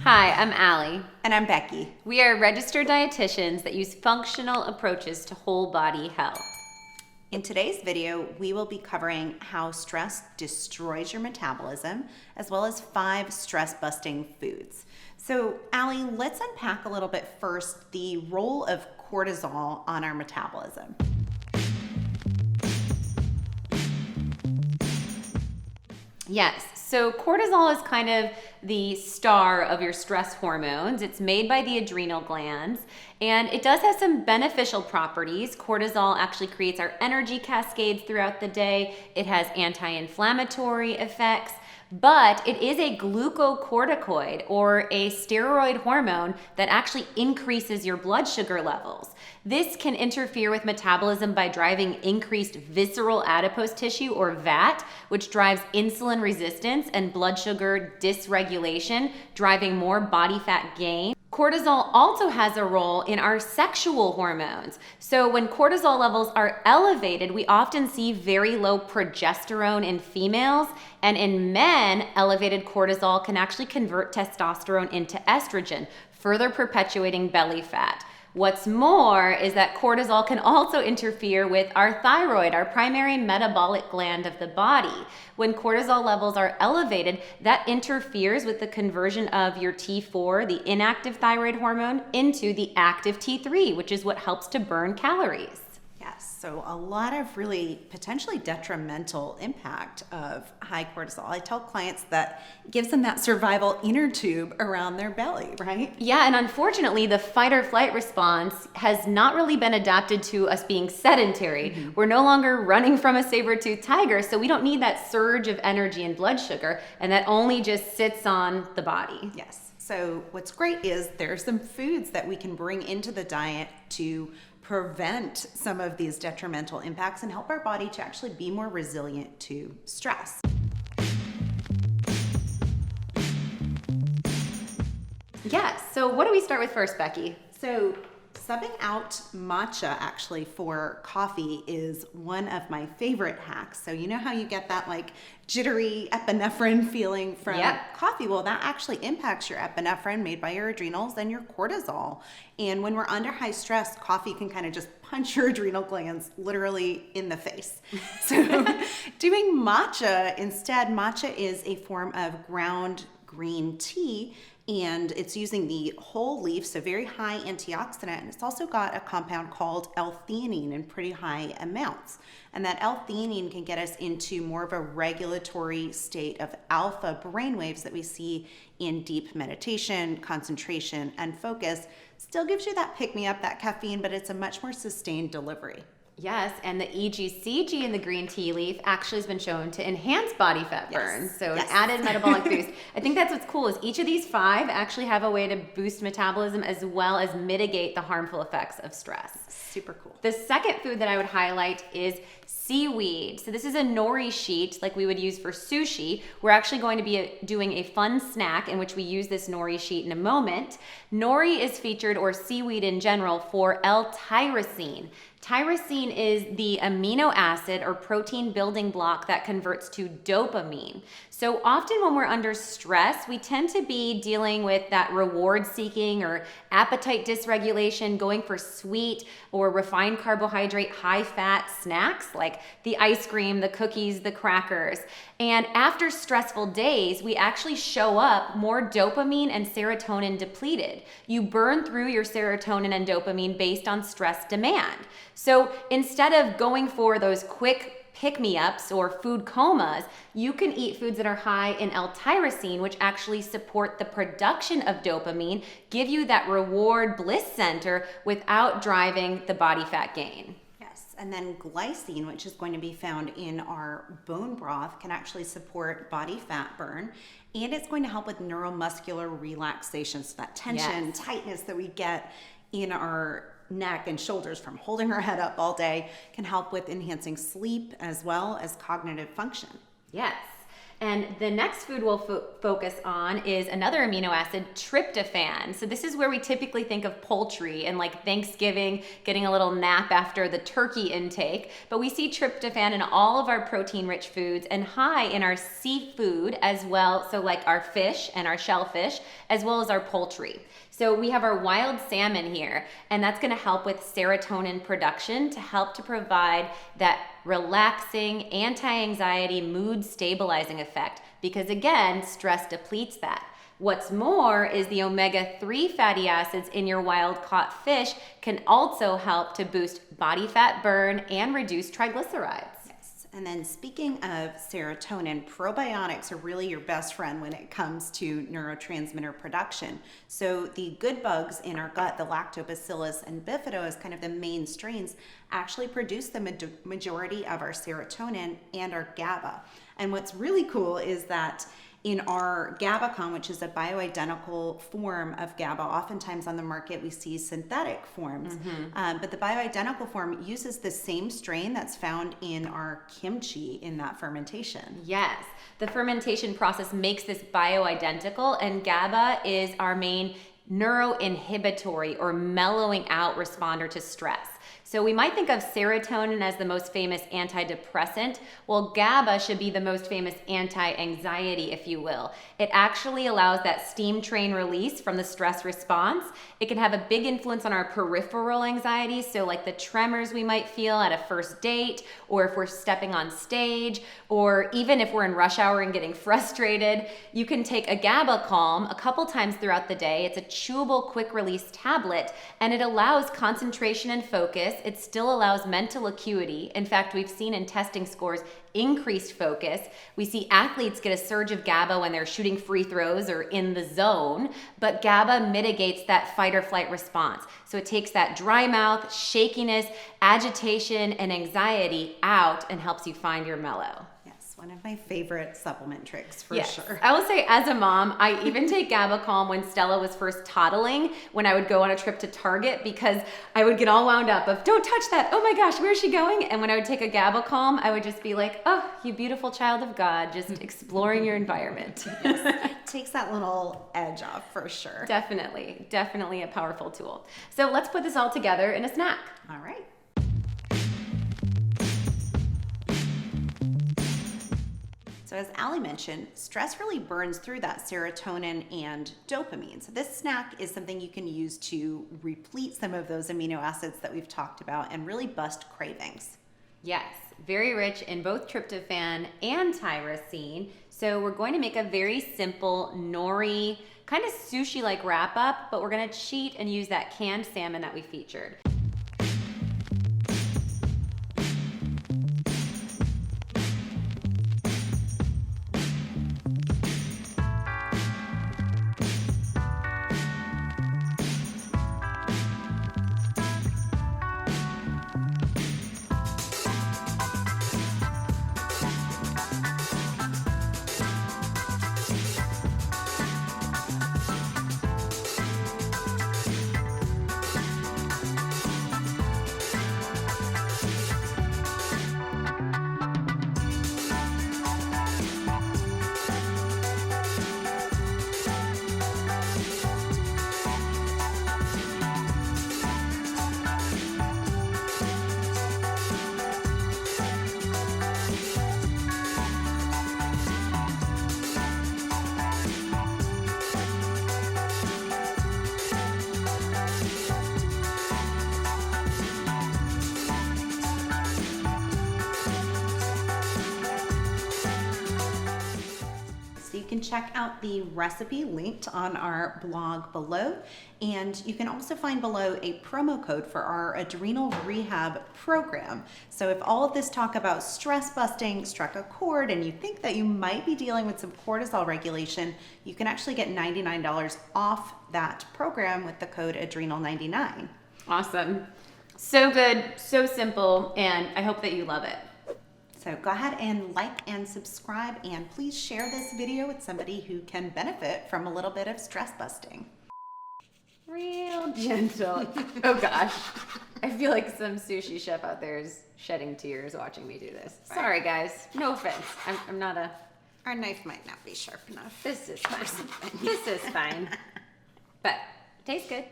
Hi, I'm Allie. And I'm Becky. We are registered dietitians that use functional approaches to whole body health. In today's video, we will be covering how stress destroys your metabolism, as well as 5 stress-busting foods. So, Allie, let's unpack a little bit first the role of cortisol on our metabolism. Yes, so cortisol is kind of the star of your stress hormones. It's made by the adrenal glands, and it does have some beneficial properties. Cortisol actually creates our energy cascades throughout the day. It has anti-inflammatory effects, but it is a glucocorticoid or a steroid hormone that actually increases your blood sugar levels. This can interfere with metabolism by driving increased visceral adipose tissue, or VAT, which drives insulin resistance and blood sugar dysregulation, driving more body fat gain. Cortisol also has a role in our sexual hormones. So when cortisol levels are elevated, we often see very low progesterone in females, and in men, elevated cortisol can actually convert testosterone into estrogen, further perpetuating belly fat. What's more is that cortisol can also interfere with our thyroid, our primary metabolic gland of the body. When cortisol levels are elevated, that interferes with the conversion of your T4, the inactive thyroid hormone, into the active T3, which is what helps to burn calories. Yes, so a lot of really potentially detrimental impact of high cortisol. I tell clients that it gives them that survival inner tube around their belly, right? Yeah, and unfortunately, the fight or flight response has not really been adapted to us being sedentary. Mm-hmm. We're no longer running from a saber-toothed tiger, so we don't need that surge of energy and blood sugar, and that only just sits on the body. Yes. So what's great is there's some foods that we can bring into the diet to prevent some of these detrimental impacts and help our body to actually be more resilient to stress. Yes, so what do we start with first, Becky? So subbing out matcha actually for coffee is one of my favorite hacks. So you know how you get that like jittery epinephrine feeling from coffee? Well, that actually impacts your epinephrine made by your adrenals and your cortisol. And when we're under high stress, coffee can kind of just punch your adrenal glands literally in the face. So doing matcha instead, matcha is a form of ground green tea, and it's using the whole leaf, so very high antioxidant, and it's also got a compound called L-theanine in pretty high amounts. And that L-theanine can get us into more of a regulatory state of alpha brainwaves that we see in deep meditation, concentration, and focus. Still gives you that pick-me-up, that caffeine, but it's a much more sustained delivery. Yes, and the EGCG in the green tea leaf actually has been shown to enhance body fat burn. So an added metabolic boost. I think that's what's cool is each of these 5 actually have a way to boost metabolism as well as mitigate the harmful effects of stress. Super cool. The second food that I would highlight is seaweed. So this is a nori sheet like we would use for sushi. We're actually going to be doing a fun snack in which we use this nori sheet in a moment. Nori is featured, or seaweed in general, for L-tyrosine. Tyrosine is the amino acid or protein building block that converts to dopamine. So often when we're under stress, we tend to be dealing with that reward seeking or appetite dysregulation, going for sweet or refined carbohydrate, high fat snacks like the ice cream, the cookies, the crackers. And after stressful days, we actually show up more dopamine and serotonin depleted. You burn through your serotonin and dopamine based on stress demand. So instead of going for those quick pick-me-ups or food comas, you can eat foods that are high in L-tyrosine, which actually support the production of dopamine, give you that reward bliss center without driving the body fat gain. Yes, and then glycine, which is going to be found in our bone broth, can actually support body fat burn, and it's going to help with neuromuscular relaxation, so that tension, tightness that we get in our neck and shoulders from holding our head up all day can help with enhancing sleep as well as cognitive function. Yes. And the next food we'll focus on is another amino acid, tryptophan. So this is where we typically think of poultry and like Thanksgiving, getting a little nap after the turkey intake. But we see tryptophan in all of our protein-rich foods and high in our seafood as well. So like our fish and our shellfish, as well as our poultry. So we have our wild salmon here, and that's gonna help with serotonin production to help to provide that relaxing, anti-anxiety, mood stabilizing effect, because again, stress depletes that. What's more is the omega-3 fatty acids in your wild caught fish can also help to boost body fat burn and reduce triglycerides. And then speaking of serotonin, probiotics are really your best friend when it comes to neurotransmitter production. So the good bugs in our gut, the lactobacillus and bifido as kind of the main strains, actually produce the majority of our serotonin and our GABA. And what's really cool is that in our GABAcon, which is a bioidentical form of GABA, oftentimes on the market we see synthetic forms, but the bioidentical form uses the same strain that's found in our kimchi in that fermentation. Yes, the fermentation process makes this bioidentical, and GABA is our main neuroinhibitory or mellowing out responder to stress. So we might think of serotonin as the most famous antidepressant. Well, GABA should be the most famous anti-anxiety, if you will. It actually allows that steam train release from the stress response. It can have a big influence on our peripheral anxiety, so like the tremors we might feel at a first date, or if we're stepping on stage, or even if we're in rush hour and getting frustrated. You can take a GABA Calm a couple times throughout the day. It's a chewable quick release tablet, and it allows concentration and focus. It still allows mental acuity. In fact, we've seen in testing scores increased focus. We see athletes get a surge of GABA when they're shooting free throws or in the zone, but GABA mitigates that fight or flight response. So it takes that dry mouth, shakiness, agitation, and anxiety out and helps you find your mellow. One of my favorite supplement tricks for sure. I will say, as a mom, I even take GABA Calm when Stella was first toddling, when I would go on a trip to Target, because I would get all wound up of, don't touch that, oh my gosh, where's she going? And when I would take a GABA Calm, I would just be like, oh, you beautiful child of God, just exploring your environment. Yes. Takes that little edge off for sure. Definitely a powerful tool. So let's put this all together in a snack. All right. So as Allie mentioned, stress really burns through that serotonin and dopamine. So this snack is something you can use to replete some of those amino acids that we've talked about and really bust cravings. Yes, very rich in both tryptophan and tyrosine. So we're going to make a very simple nori, kind of sushi-like wrap-up, but we're going to cheat and use that canned salmon that we featured. You can check out the recipe linked on our blog below, and you can also find below a promo code for our adrenal rehab program. So if all of this talk about stress busting struck a chord and you think that you might be dealing with some cortisol regulation, you can actually get $99 off that program with the code adrenal99. Awesome. So good, so simple, and I hope that you love it. So go ahead and like and subscribe, and please share this video with somebody who can benefit from a little bit of stress busting. Real gentle. Oh gosh. I feel like some sushi chef out there is shedding tears watching me do this. Sorry guys. No offense. I'm not a Our knife might not be sharp enough. This is fine. This is fine. But tastes good.